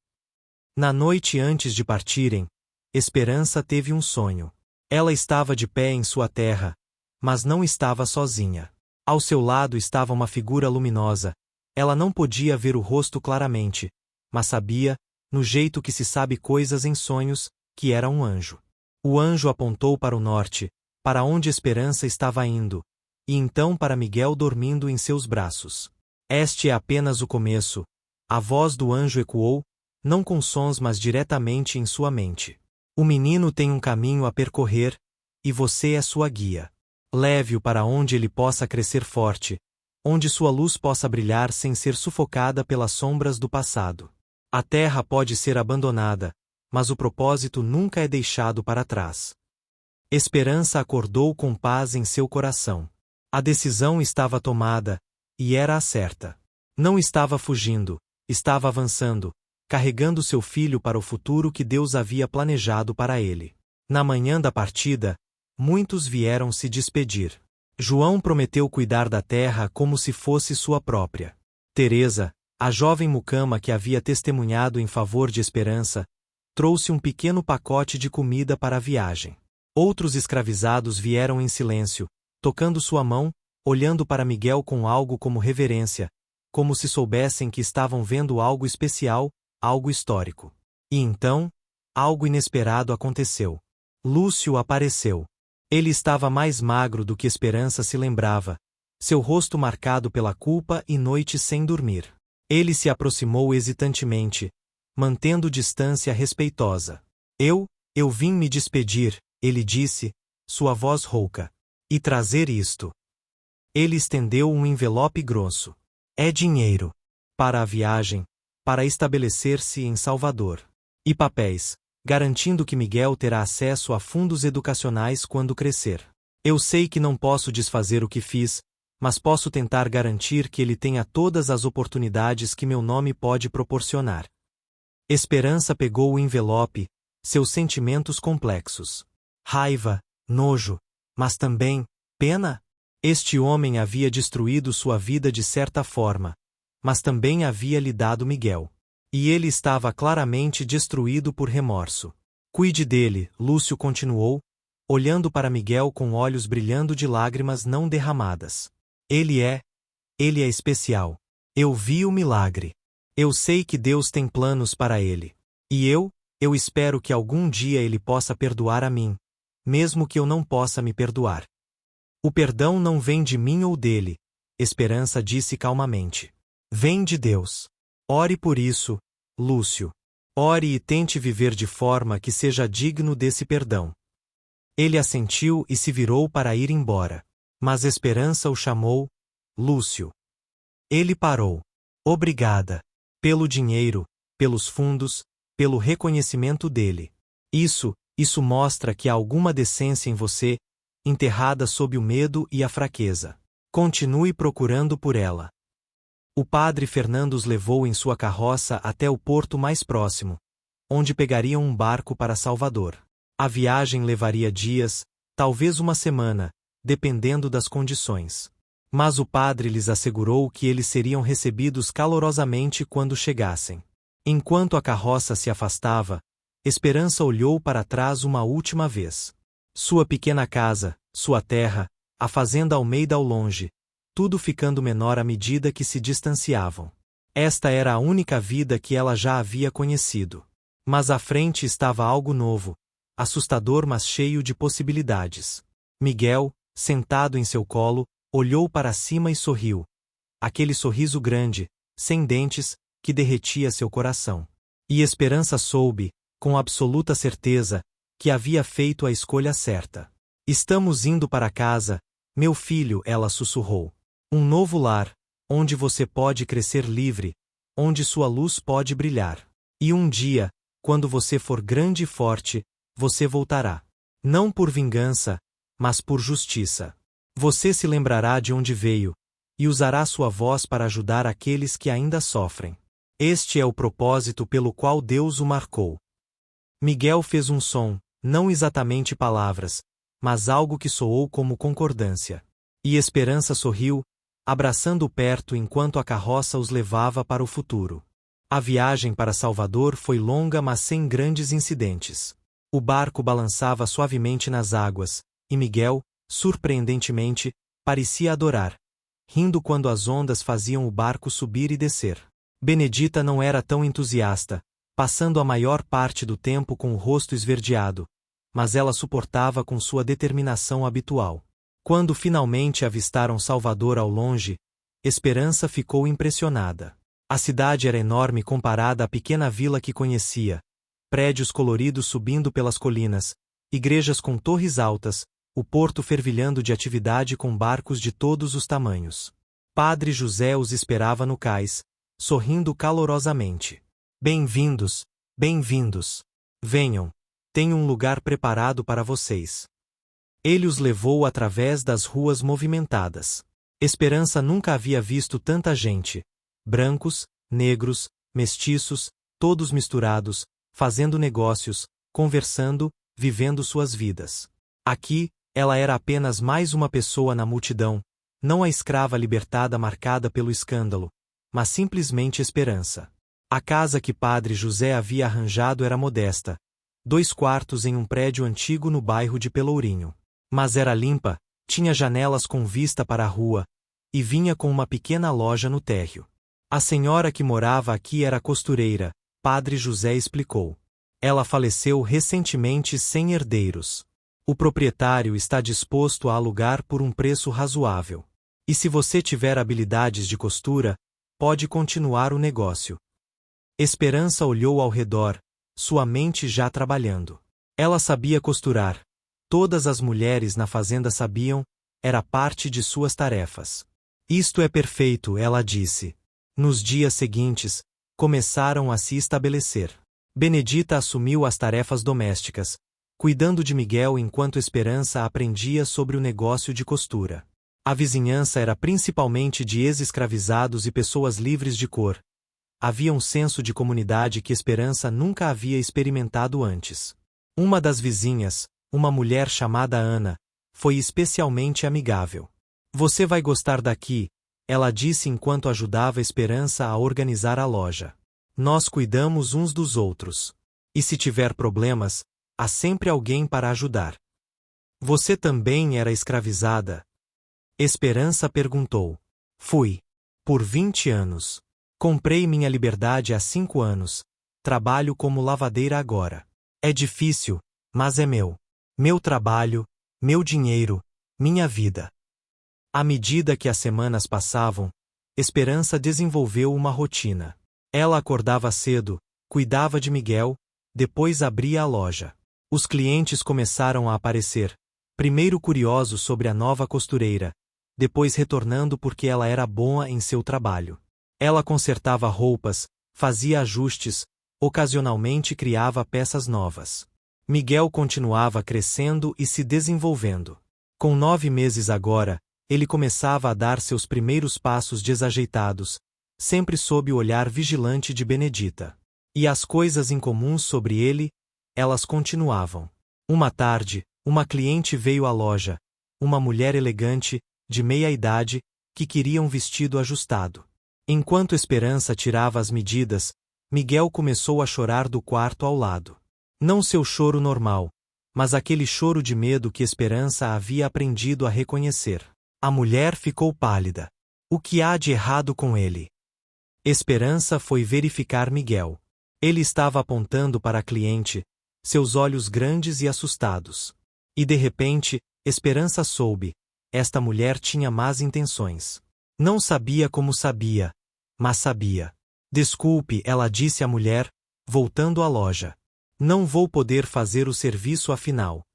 Na noite antes de partirem, Esperança teve um sonho. Ela estava de pé em sua terra, mas não estava sozinha. Ao seu lado estava uma figura luminosa. Ela não podia ver o rosto claramente, mas sabia, no jeito que se sabe coisas em sonhos, que era um anjo. O anjo apontou para o norte, para onde Esperança estava indo, e então para Miguel dormindo em seus braços. Este é apenas o começo. A voz do anjo ecoou, não com sons mas diretamente em sua mente. O menino tem um caminho a percorrer, e você é sua guia. Leve-o para onde ele possa crescer forte, onde sua luz possa brilhar sem ser sufocada pelas sombras do passado. A terra pode ser abandonada, mas o propósito nunca é deixado para trás. Esperança acordou com paz em seu coração. A decisão estava tomada, e era a certa. Não estava fugindo, estava avançando, carregando seu filho para o futuro que Deus havia planejado para ele. Na manhã da partida, muitos vieram se despedir. João prometeu cuidar da terra como se fosse sua própria. Teresa, a jovem mucama que havia testemunhado em favor de Esperança, trouxe um pequeno pacote de comida para a viagem. Outros escravizados vieram em silêncio, tocando sua mão, olhando para Miguel com algo como reverência, como se soubessem que estavam vendo algo especial, algo histórico. E então, algo inesperado aconteceu. Lúcio apareceu. Ele estava mais magro do que Esperança se lembrava, seu rosto marcado pela culpa e noites sem dormir. Ele se aproximou hesitantemente, mantendo distância respeitosa. Eu vim me despedir, ele disse, sua voz rouca. E trazer isto. Ele estendeu um envelope grosso. É dinheiro. Para a viagem, para estabelecer-se em Salvador. E papéis, garantindo que Miguel terá acesso a fundos educacionais quando crescer. Eu sei que não posso desfazer o que fiz, mas posso tentar garantir que ele tenha todas as oportunidades que meu nome pode proporcionar. Esperança pegou o envelope, seus sentimentos complexos. Raiva, nojo, mas também, pena? Este homem havia destruído sua vida de certa forma, mas também havia-lhe dado Miguel. E ele estava claramente destruído por remorso. Cuide dele, Lúcio continuou, olhando para Miguel com olhos brilhando de lágrimas não derramadas. Ele é especial. Eu vi o milagre. Eu sei que Deus tem planos para ele. E eu espero que algum dia ele possa perdoar a mim, mesmo que eu não possa me perdoar. O perdão não vem de mim ou dele, Esperança disse calmamente. Vem de Deus. Ore por isso, Lúcio. Ore e tente viver de forma que seja digno desse perdão. Ele assentiu e se virou para ir embora. Mas Esperança o chamou, Lúcio. Ele parou. Obrigada. Pelo dinheiro, pelos fundos, pelo reconhecimento dele. Isso mostra que há alguma decência em você, enterrada sob o medo e a fraqueza. Continue procurando por ela. O padre Fernando os levou em sua carroça até o porto mais próximo, onde pegariam um barco para Salvador. A viagem levaria dias, talvez uma semana, dependendo das condições. Mas o padre lhes assegurou que eles seriam recebidos calorosamente quando chegassem. Enquanto a carroça se afastava, Esperança olhou para trás uma última vez. Sua pequena casa, sua terra, a fazenda Almeida ao longe, tudo ficando menor à medida que se distanciavam. Esta era a única vida que ela já havia conhecido. Mas à frente estava algo novo, assustador mas cheio de possibilidades. Miguel, sentado em seu colo, olhou para cima e sorriu. Aquele sorriso grande, sem dentes, que derretia seu coração. E Esperança soube, com absoluta certeza, que havia feito a escolha certa. Estamos indo para casa, meu filho, ela sussurrou. Um novo lar, onde você pode crescer livre, onde sua luz pode brilhar. E um dia, quando você for grande e forte, você voltará. Não por vingança, mas por justiça. Você se lembrará de onde veio, e usará sua voz para ajudar aqueles que ainda sofrem. Este é o propósito pelo qual Deus o marcou. Miguel fez um som, não exatamente palavras, mas algo que soou como concordância. E Esperança sorriu, abraçando-o perto enquanto a carroça os levava para o futuro. A viagem para Salvador foi longa mas sem grandes incidentes. O barco balançava suavemente nas águas, e Miguel, surpreendentemente, parecia adorar, rindo quando as ondas faziam o barco subir e descer. Benedita não era tão entusiasta, passando a maior parte do tempo com o rosto esverdeado, mas ela suportava com sua determinação habitual. Quando finalmente avistaram Salvador ao longe, Esperança ficou impressionada. A cidade era enorme comparada à pequena vila que conhecia, prédios coloridos subindo pelas colinas, igrejas com torres altas, o porto fervilhando de atividade com barcos de todos os tamanhos. Padre José os esperava no cais, sorrindo calorosamente. Bem-vindos, bem-vindos. Venham, tenho um lugar preparado para vocês. Ele os levou através das ruas movimentadas. Esperança nunca havia visto tanta gente. Brancos, negros, mestiços, todos misturados, fazendo negócios, conversando, vivendo suas vidas. Aqui, ela era apenas mais uma pessoa na multidão, não a escrava libertada marcada pelo escândalo, mas simplesmente Esperança. A casa que Padre José havia arranjado era modesta, 2 quartos em um prédio antigo no bairro de Pelourinho. Mas era limpa, tinha janelas com vista para a rua, e vinha com uma pequena loja no térreo. A senhora que morava aqui era costureira, Padre José explicou. Ela faleceu recentemente sem herdeiros. O proprietário está disposto a alugar por um preço razoável. E se você tiver habilidades de costura, pode continuar o negócio. Esperança olhou ao redor, sua mente já trabalhando. Ela sabia costurar. Todas as mulheres na fazenda sabiam, era parte de suas tarefas. Isto é perfeito, ela disse. Nos dias seguintes, começaram a se estabelecer. Benedita assumiu as tarefas domésticas, cuidando de Miguel enquanto Esperança aprendia sobre o negócio de costura. A vizinhança era principalmente de ex-escravizados e pessoas livres de cor. Havia um senso de comunidade que Esperança nunca havia experimentado antes. Uma das vizinhas, uma mulher chamada Ana, foi especialmente amigável. Você vai gostar daqui, ela disse enquanto ajudava Esperança a organizar a loja. Nós cuidamos uns dos outros. E se tiver problemas, há sempre alguém para ajudar. Você também era escravizada? Esperança perguntou. Fui. Por 20 anos. Comprei minha liberdade há 5 anos. Trabalho como lavadeira agora. É difícil, mas é meu. Meu trabalho, meu dinheiro, minha vida. À medida que as semanas passavam, Esperança desenvolveu uma rotina. Ela acordava cedo, cuidava de Miguel, depois abria a loja. Os clientes começaram a aparecer, primeiro curiosos sobre a nova costureira, depois retornando porque ela era boa em seu trabalho. Ela consertava roupas, fazia ajustes, ocasionalmente criava peças novas. Miguel continuava crescendo e se desenvolvendo. Com 9 meses agora, ele começava a dar seus primeiros passos desajeitados, sempre sob o olhar vigilante de Benedita. E as coisas incomuns sobre ele, elas continuavam. Uma tarde, uma cliente veio à loja, uma mulher elegante, de meia idade, que queria um vestido ajustado. Enquanto Esperança tirava as medidas, Miguel começou a chorar do quarto ao lado. Não seu choro normal, mas aquele choro de medo que Esperança havia aprendido a reconhecer. A mulher ficou pálida. O que há de errado com ele? Esperança foi verificar Miguel. Ele estava apontando para a cliente, seus olhos grandes e assustados. E de repente, Esperança soube. Esta mulher tinha más intenções. Não sabia como sabia, mas sabia. Desculpe, ela disse à mulher, voltando à loja. Não vou poder fazer o serviço afinal.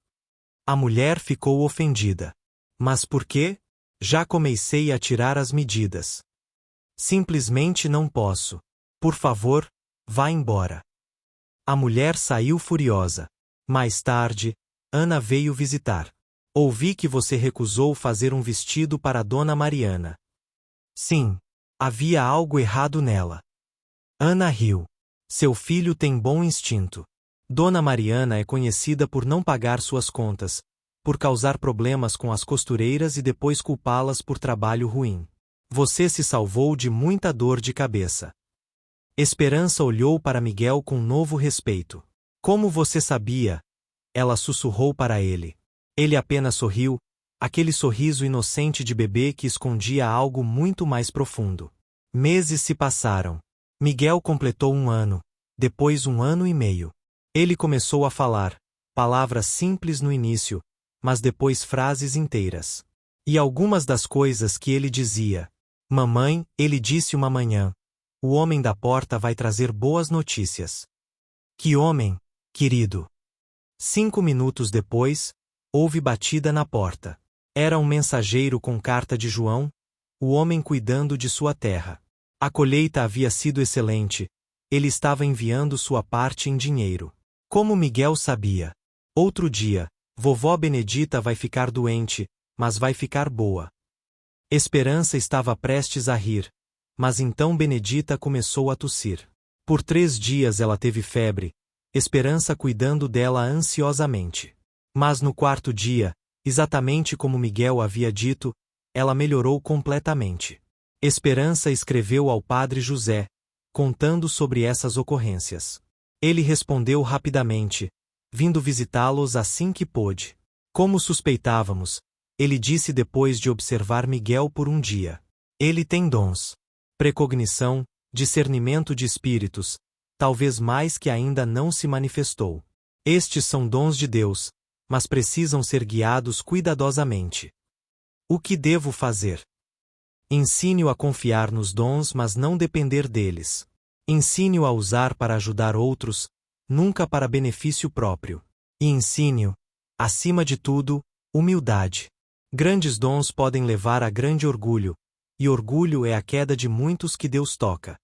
A mulher ficou ofendida. Mas por quê? Já comecei a tirar as medidas. Simplesmente não posso. Por favor, vá embora. A mulher saiu furiosa. Mais tarde, Ana veio visitar. Ouvi que você recusou fazer um vestido para Dona Mariana. Sim, havia algo errado nela. Ana riu. Seu filho tem bom instinto. Dona Mariana é conhecida por não pagar suas contas, por causar problemas com as costureiras e depois culpá-las por trabalho ruim. Você se salvou de muita dor de cabeça. Esperança olhou para Miguel com novo respeito. Como você sabia? Ela sussurrou para ele. Ele apenas sorriu, aquele sorriso inocente de bebê que escondia algo muito mais profundo. Meses se passaram. Miguel completou 1 ano, depois 1 ano e meio. Ele começou a falar, palavras simples no início, mas depois frases inteiras. E algumas das coisas que ele dizia. Mamãe, ele disse uma manhã, o homem da porta vai trazer boas notícias. Que homem, querido? 5 minutos depois, houve batida na porta. Era um mensageiro com carta de João, o homem cuidando de sua terra. A colheita havia sido excelente, ele estava enviando sua parte em dinheiro. Como Miguel sabia? Outro dia, vovó Benedita vai ficar doente, mas vai ficar boa. Esperança estava prestes a rir, mas então Benedita começou a tossir. Por 3 dias ela teve febre, Esperança cuidando dela ansiosamente. Mas no 4º dia, exatamente como Miguel havia dito, ela melhorou completamente. Esperança escreveu ao padre José, contando sobre essas ocorrências. Ele respondeu rapidamente, vindo visitá-los assim que pôde. Como suspeitávamos, ele disse depois de observar Miguel por 1 dia. Ele tem dons. Precognição, discernimento de espíritos, talvez mais que ainda não se manifestou. Estes são dons de Deus, mas precisam ser guiados cuidadosamente. O que devo fazer? Ensine-o a confiar nos dons, mas não depender deles. Ensine-o a usar para ajudar outros, nunca para benefício próprio. E ensine-o, acima de tudo, humildade. Grandes dons podem levar a grande orgulho, e orgulho é a queda de muitos que Deus toca.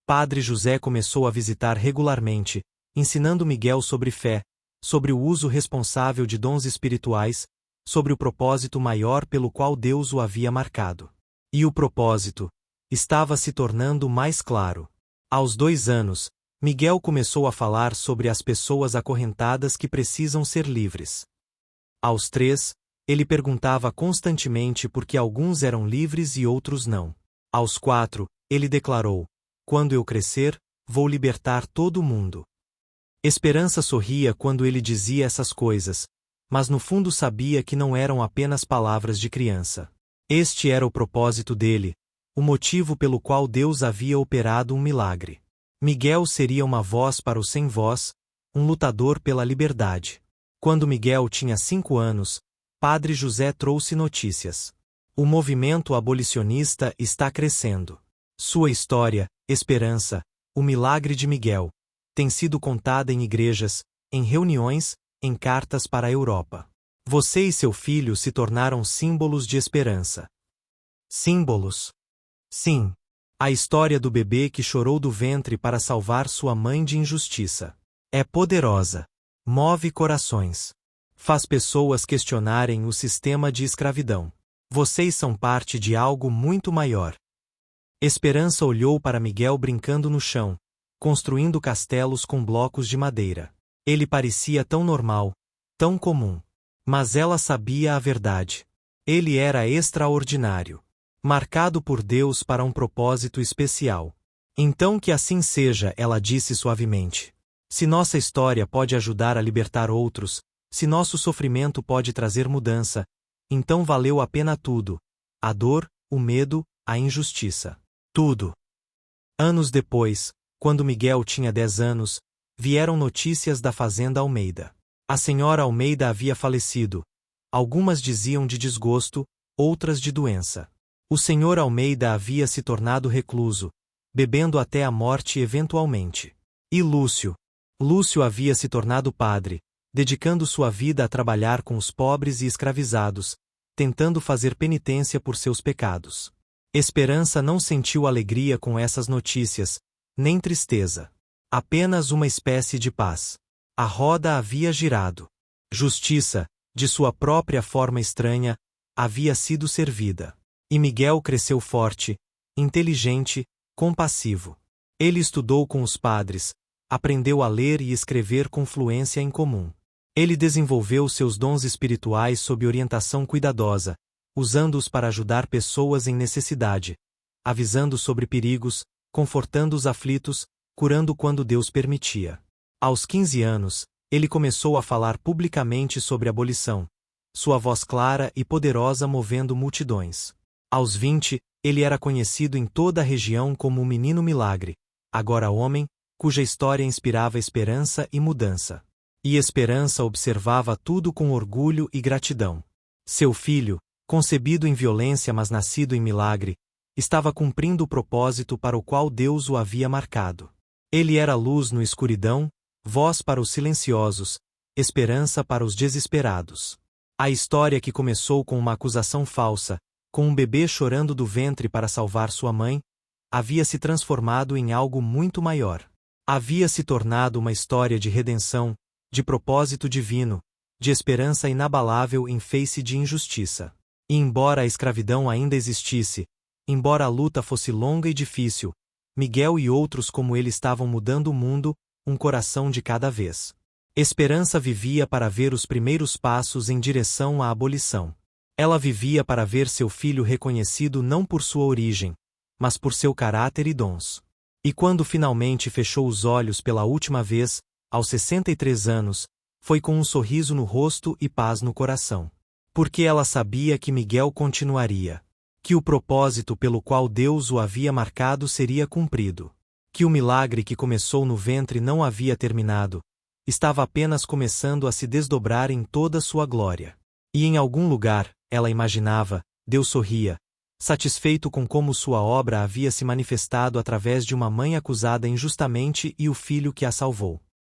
Padre José começou a visitar regularmente, ensinando Miguel sobre fé, sobre o uso responsável de dons espirituais, sobre o propósito maior pelo qual Deus o havia marcado. E o propósito estava se tornando mais claro. Aos 2 anos, Miguel começou a falar sobre as pessoas acorrentadas que precisam ser livres. Aos 3, Ele perguntava constantemente por que alguns eram livres e outros não. Aos 4, ele declarou: "Quando eu crescer, vou libertar todo o mundo." Esperança sorria quando ele dizia essas coisas, mas no fundo sabia que não eram apenas palavras de criança. Este era o propósito dele, o motivo pelo qual Deus havia operado um milagre. Miguel seria uma voz para os sem voz, um lutador pela liberdade. Quando Miguel tinha 5 anos, Padre José trouxe notícias. O movimento abolicionista está crescendo. Sua história, esperança, o milagre de Miguel, tem sido contada em igrejas, em reuniões, em cartas para a Europa. Você e seu filho se tornaram símbolos de esperança. Símbolos? Sim. A história do bebê que chorou do ventre para salvar sua mãe de injustiça. É poderosa. Move corações. Faz pessoas questionarem o sistema de escravidão. Vocês são parte de algo muito maior. Esperança olhou para Miguel brincando no chão, construindo castelos com blocos de madeira. Ele parecia tão normal, tão comum. Mas ela sabia a verdade. Ele era extraordinário. Marcado por Deus para um propósito especial. Então que assim seja, ela disse suavemente. Se nossa história pode ajudar a libertar outros, se nosso sofrimento pode trazer mudança, então valeu a pena tudo. A dor, o medo, a injustiça. Tudo. Anos depois, quando Miguel tinha 10 anos, vieram notícias da fazenda Almeida. A senhora Almeida havia falecido. Algumas diziam de desgosto, outras de doença. O senhor Almeida havia se tornado recluso, bebendo até a morte eventualmente. E Lúcio? Lúcio havia se tornado padre, dedicando sua vida a trabalhar com os pobres e escravizados, tentando fazer penitência por seus pecados. Esperança não sentiu alegria com essas notícias, nem tristeza. Apenas uma espécie de paz. A roda havia girado. Justiça, de sua própria forma estranha, havia sido servida. E Miguel cresceu forte, inteligente, compassivo. Ele estudou com os padres, aprendeu a ler e escrever com fluência em comum. Ele desenvolveu seus dons espirituais sob orientação cuidadosa, usando-os para ajudar pessoas em necessidade, avisando sobre perigos, confortando os aflitos, curando quando Deus permitia. Aos 15 anos, ele começou a falar publicamente sobre abolição, sua voz clara e poderosa movendo multidões. Aos 20, ele era conhecido em toda a região como o Menino Milagre, agora homem, cuja história inspirava esperança e mudança. E Esperança observava tudo com orgulho e gratidão. Seu filho, concebido em violência mas nascido em milagre, estava cumprindo o propósito para o qual Deus o havia marcado. Ele era luz no escuridão, voz para os silenciosos, esperança para os desesperados. A história que começou com uma acusação falsa, com um bebê chorando do ventre para salvar sua mãe, havia se transformado em algo muito maior. Havia se tornado uma história de redenção, de propósito divino, de esperança inabalável em face de injustiça. E embora a escravidão ainda existisse, embora a luta fosse longa e difícil, Miguel e outros como ele estavam mudando o mundo, um coração de cada vez. Esperança vivia para ver os primeiros passos em direção à abolição. Ela vivia para ver seu filho reconhecido não por sua origem, mas por seu caráter e dons. E quando finalmente fechou os olhos pela última vez, aos 63 anos, foi com um sorriso no rosto e paz no coração. Porque ela sabia que Miguel continuaria. Que o propósito pelo qual Deus o havia marcado seria cumprido. Que o milagre que começou no ventre não havia terminado, estava apenas começando a se desdobrar em toda sua glória. E em algum lugar, ela imaginava, Deus sorria, satisfeito com como sua obra havia se manifestado através de uma mãe acusada injustamente e o filho que a salvou.